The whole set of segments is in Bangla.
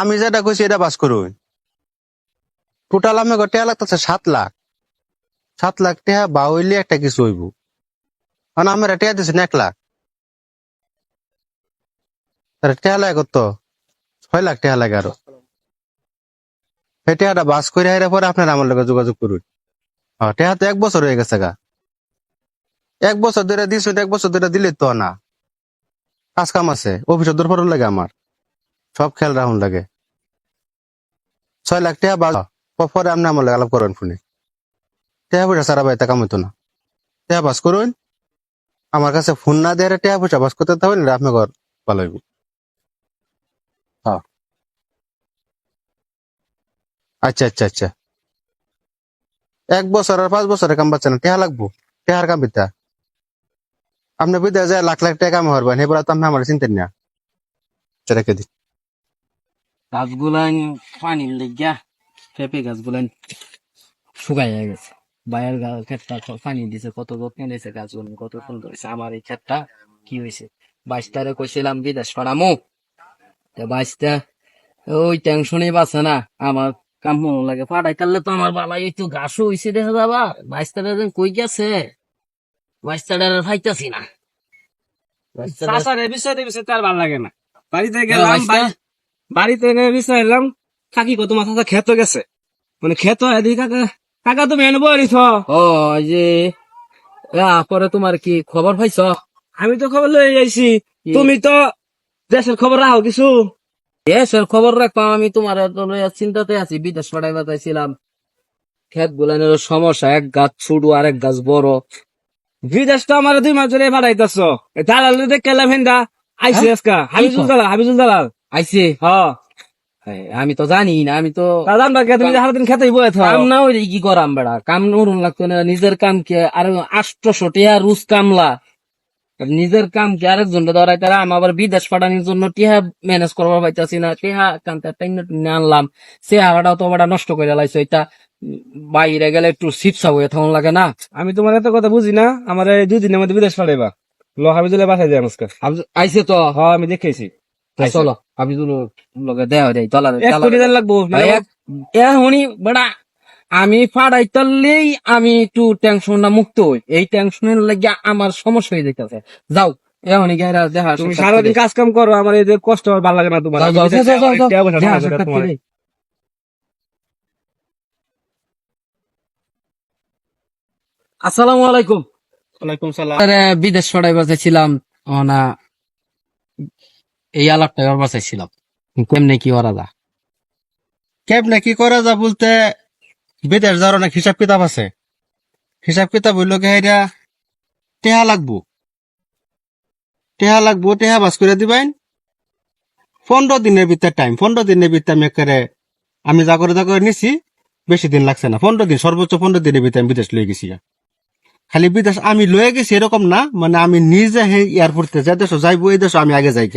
আমি যেটা কইছি এটা বাস করুন। টোটাল আমি টেহা লাগতেছে 7 লাখ। 7 লাখ টেহা বা হইলে একটা কিছু হইব। কারণ আমার টেহা দিচ্ছেন 1 লাখ। টেহা লাগে কত? 6 লাখ টেহা লাগে আরো। সেই টেহাটা বাস করে হাইরা পরে আপনার আমার লগে যোগাযোগ করুন। টেহা তো 1 বছর হয়ে গেছে গা। 1 বছর ধরে দিস, 1 বছর ধরে দিলে তো না। কাজ কাম আছে, অফিসের দরকার লাগে আমার, সব খেয়াল রাখুন লাগে। 6 লাখ টেহা বাস পরে আপনি আমার লগে আলাপ করেন ফোনে। টেহা পয়সা সারা বাড়িতে কাম হইতো না। টেহা বাস করুন, আমার কাছে ফোন না দিয়ে টেহা পয়সা বাস করতে হবে না, আপনি ঘর ভালো হইব। হ্যাঁ, আচ্ছা আচ্ছা আচ্ছা। 1 বছর আর 5 বছরের কাম পাচ্ছে না, টেহা লাগবো। টেহার কাম বিতা আপনি বিদা যায় লাখ লাখ টাকা কাম হরবেন, এবার তো আপনি আমার চিন্তেন না। রেখে দিন। গাছগুলান পানির লেগিয়া পেঁপে গাছগুলান শুকাই গেছে। বাইরের ক্ষেতটা পানি দিছে, কত যত্ন নিয়েছে গাছগুলো, কত ফুল ধরেছে। আমার এই ক্ষেতটা কি হয়েছে, 22টারে কইছিলাম বিদেশ পাঠামু, 22টা ওই টেনশনই বাঁচে না। আমার কাম মনে লাগে পাঠাই তাহলে তো আমার বালাই একটু ঘাসও হয়েছে দেখা যাবা। 22টারে কই গেছে, 22টারে ফাইতাছি না। বিষয়টা বিষয় তার ভালো লাগে না। বাড়িতে গেলাম, বাড়িতে বিষয় এলাম, কাকি কত মাথা খেতে গেছে, মানে খেত এদিকে কাকা, কাকা তুমি এনে বলিস। ও যে পরে তোমার কি খবর পাইছ? আমি তো খবর লয়ে যাইছি, তুমি তো দেশের খবর রাখো কিছু। দেশের খবর রাখলাম আমি, তোমার চিন্তাতে আছি। বিদেশ পাঠাইবা চাইছিলাম, ক্ষেত গুলানের সমস্যা, এক গাছ ছোট আর এক গাছ বড়। বিদেশ তো আমার 2 মাস ধরে পাঠাইতেছ, দালাল দেখে হেন্দা আইসি আজকা হাবিজুল দালাল আইসে। হ্যাঁ। আমি তো জানি না, আমি তো তুমি সারাদিন খেতেই বয়ে কাম না ওই কি করাম বেড়া, কাম নরুন লাগতো না। নিজের কাম কে আর 800 টিয়া রুজ কামলা, নিজের কাম কি আরেকজন ধরাই তারা। আমি আবার বিদেশ পাঠানোর জন্য টিহা ম্যানেজ করবার পাইতাছি না। টিহা কান্তা টাইনে আনলাম, সে হারাটাও তো বড় নষ্ট করে লাইছো। এটা বাইরে গেলে একটু সিপসা হয়ে থাকুন লাগে না। আমি তোমার এত কথা বুঝি না, আমার 2 দিনের মধ্যে বিদেশ পাঠাইবা। হাবিজুলে পাঠাই যায় আজকে। আইসে তো, হ্যাঁ আমি দেখেছি। চলো আমি লগে দেওয়া দেয় তলা লাগবো এখনই বেড়া। আমি ফাড়াই তারলেই আমি একটু টেনশনটা মুক্ত হই। এই টেনশনের লাগে আমার সমস্যা হয়ে যেতেছে। যাও এখনই গাইরা দেখা। তুমি সারাদিন কাজ কাম করো, আমার এই যে কষ্ট ভালো লাগে না তোমার। আসসালামু আলাইকুম। ওয়ালাইকুম সালাম। বিদেশ পাঠাইবার চাইছিলাম না, এই আলাপটা করবার চাইছিলাম, কেমনে কি করা যা। কেমনে কি করা যা বলতে, বিদেশ যাওয়ার অনেক হিসাব কিতাব আছে। হিসাব কিতাব হইল গেরা টেহা লাগবো। টেহা বাস করে দিবেন। 15 দিনের ভিতরে টাইম, 15 দিনের ভিতরে আমি যা করে নিছি। বেশি দিন লাগছে না, 15 দিন, সর্বোচ্চ 15 দিনের ভিতরে আমি বিদেশ লয়ে গেছি। খালি বিদেশ আমি লয়ে গেছি এরকম না, মানে আমি নিজে এয়ারপোর্টে যে দেশ যাইবো এই দেশ আমি আগে যাই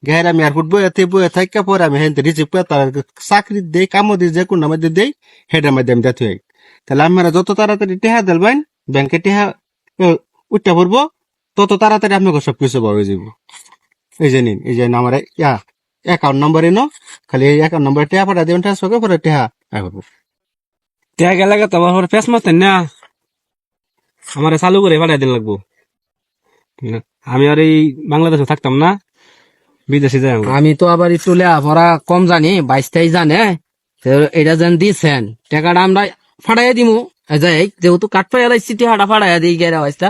গের আমি এয়ারপোর্ট বয়ে থাকা পরে আমি হেন রিসিভ করে তার চাকরি দেই, কামও দিই, যে কোন মধ্যে দেই হেডের মধ্যে আমি দেখতে হই। তাহলে আমরা যত তাড়াতাড়ি টেহা দেবেন ব্যাংকে টেহা উঠতে পড়বো, তত তাড়াতাড়ি আপনাকে সবকিছু পাওয়া যাব। এই যে নিন, এই যে আমার অ্যাকাউন্ট নাম্বার এনো, খালি এই অ্যাকাউন্ট নাম্বার টেহা পাঠা দেবেন, ট্রান্সফার করে পরে টেহা করবো। টেহা গেলে তোমার ফেস মারতেন না, আমার চালু করে পাঠাই দিন লাগবো। আমি আর এই বাংলাদেশে থাকতাম না, বিদেশে যাই। আমি তো আবার একটু লেখাপড়া কম জানি, 22টাই জানে। এটা যেন দিচ্ছেন টাকাটা আমরা ফাটাইয়া দিমু। যাই যেহেতু কাঠ পাইয়া লাইছি, টাকাটা ফাটাইয়া দিই গেরা 22টা।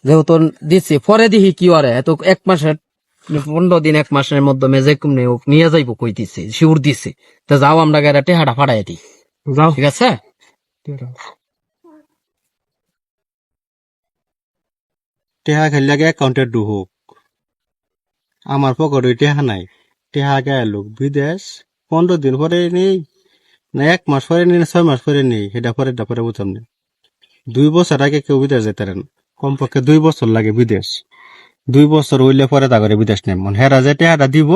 যেহেতু দিচ্ছি, পরে দিহি কি করে। এত 1 মাসের 15 দিন 1 মাসের মধ্যে যে কমনে নিয়ে যাইবো কই দিচ্ছে, শিউর দিচ্ছে। তো যাও আমরা গেরা টাকাটা ফাটাইয়া দিই, যাও। ঠিক আছে। টেহা খেললে অ্যাকাউন্টে ঢুকুক, আমার পকেটে টেহা নাই। টেহা গেল বিদেশ 15 দিন পরে নেই, না 1 মাস পরে নেই, না 6 মাস পরে নেই, সেটা পরে বুঝলাম না। 2 বছর আগে কেউ বিদেশ যেতে পারেন, কমপক্ষে 2 বছর লাগে বিদেশ। 2 বছর হইলে পরে তা করে বিদেশ নেই। মন হেরা যে টেহাটা দিব,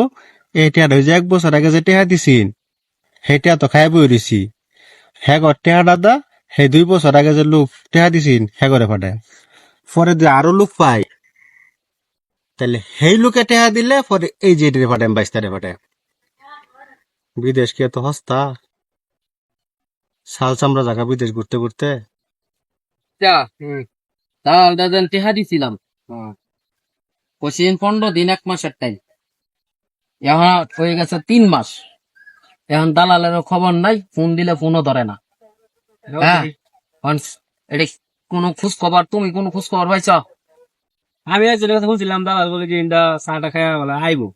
এই টেহাটা ওই যে 1 বছর আগে যে টেহা দিছিন, সেই টেহা তো খাই বই রইছি। হ্যাগর টেহাটা দা, সেই 2 বছর আগে যে লোক টেহা দিছিন হ্যাগরে পাঠায়। পরে যদি আরো লোক পায়, তাহলে সেই লোকে টেহা দিলে পরে এই যে পাঠায় 22 তারিখে পাঠায়। বিদেশ কি এত সস্তা? শাল চামড়া জায়গা বিদেশ ঘুরতে ঘুরতে তাহলে দেন টেহা দিছিলাম পঁচিশ 15 দিন 1 মাসের টাইম, এখন হয়ে গেছে 3 মাস। এখন দালালেরও খবর নাই, ফোন দিলে ফোনও ধরে না। হ্যাঁ, এখন এটা কোনো খোঁজ খবর, তুমি কোনো খোঁজ খবর পাইছ? আমি আজ কথা বলছিলাম দাদা বলে কি ইন্দা চাটা খাই বলে আইবো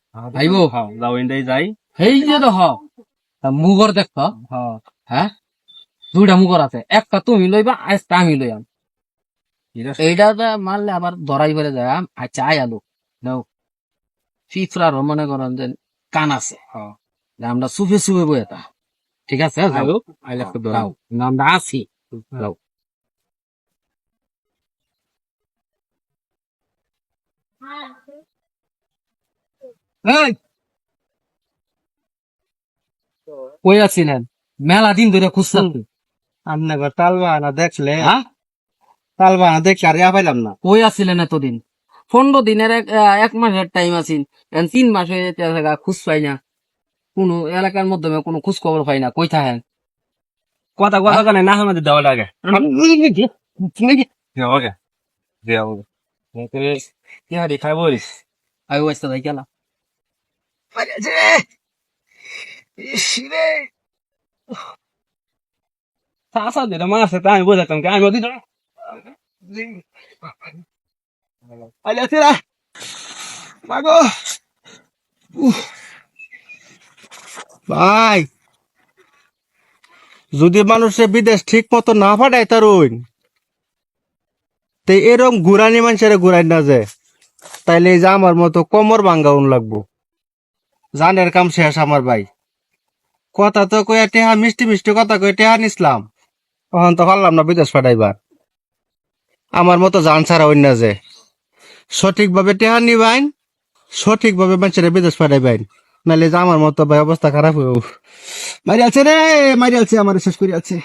আইবো? হ্যাঁ যাও ইন্দাই যাই এই যে তো মুগর দেখো, হ্যাঁ 2টা মুগর আছে, একটা তুমি লইবা, একটা আমি লইয়াম। এইটা মারলে আবার ধরাই ফেলে যায়। আচ্ছা আই আলু নাও, ফিফরারও মনে করেন যে কান আছে, যে আমরা সুফে সুফে বই এটা, ঠিক আছে? যাও, আইলে যাও, আমরা আছি, যাও। এই, কই আছিলেন? মেলা দিন ধরে খুঁজতাম। আপনার তাল বাহানা দেখলে, হ্যাঁ, তাল বাহানা দেখলে আর ইয়া পাইলাম না। কই আছিলেন এতদিন? 15 দিনের 1 মাসের টাইম আছেন, 3 মাস হয়ে যেতে আছে, খুঁজ পাই না, কোন এলাকার মাধ্যমে কোনো খোঁজ খবর পাই না, কই থাকেন? কথা কথা জানে না আমাদের দেওয়া লাগে ওকে কি হারি খাই বলিস আই ওয়াইস্তা যাই গেলাম। আসা দিলে মারছে তা আমি বোঝাতাম কি আমি ওদিন আইলে রা মাগো ভাই, যদি মানুষের বিদেশ ঠিক মতো না ফাটায় তারুন, তে এরকম ঘুরানি মানুষের ঘুরাই না যে, তাইলে এই যে আমার মতো কোমর ভাঙ্গাউন লাগবো। জানের কাম শেষ আমার ভাই। কথা তো কয়ে টেহা মিষ্টি মিষ্টি কথা কয়ে টেহা নিসলাম, তখন তো পারলাম না বিদেশ পাঠাইবার। আমার মতো জান ছাড়া অন্য যে সঠিকভাবে টেহা নিবাইন, সঠিকভাবে মানুষের বিদেশ পাঠাইবেন, নাহলে যে আমার মতো ভাই অবস্থা খারাপ হয়ে মারি আছে রে, মারি আছে, আমার শেষ করে আছে।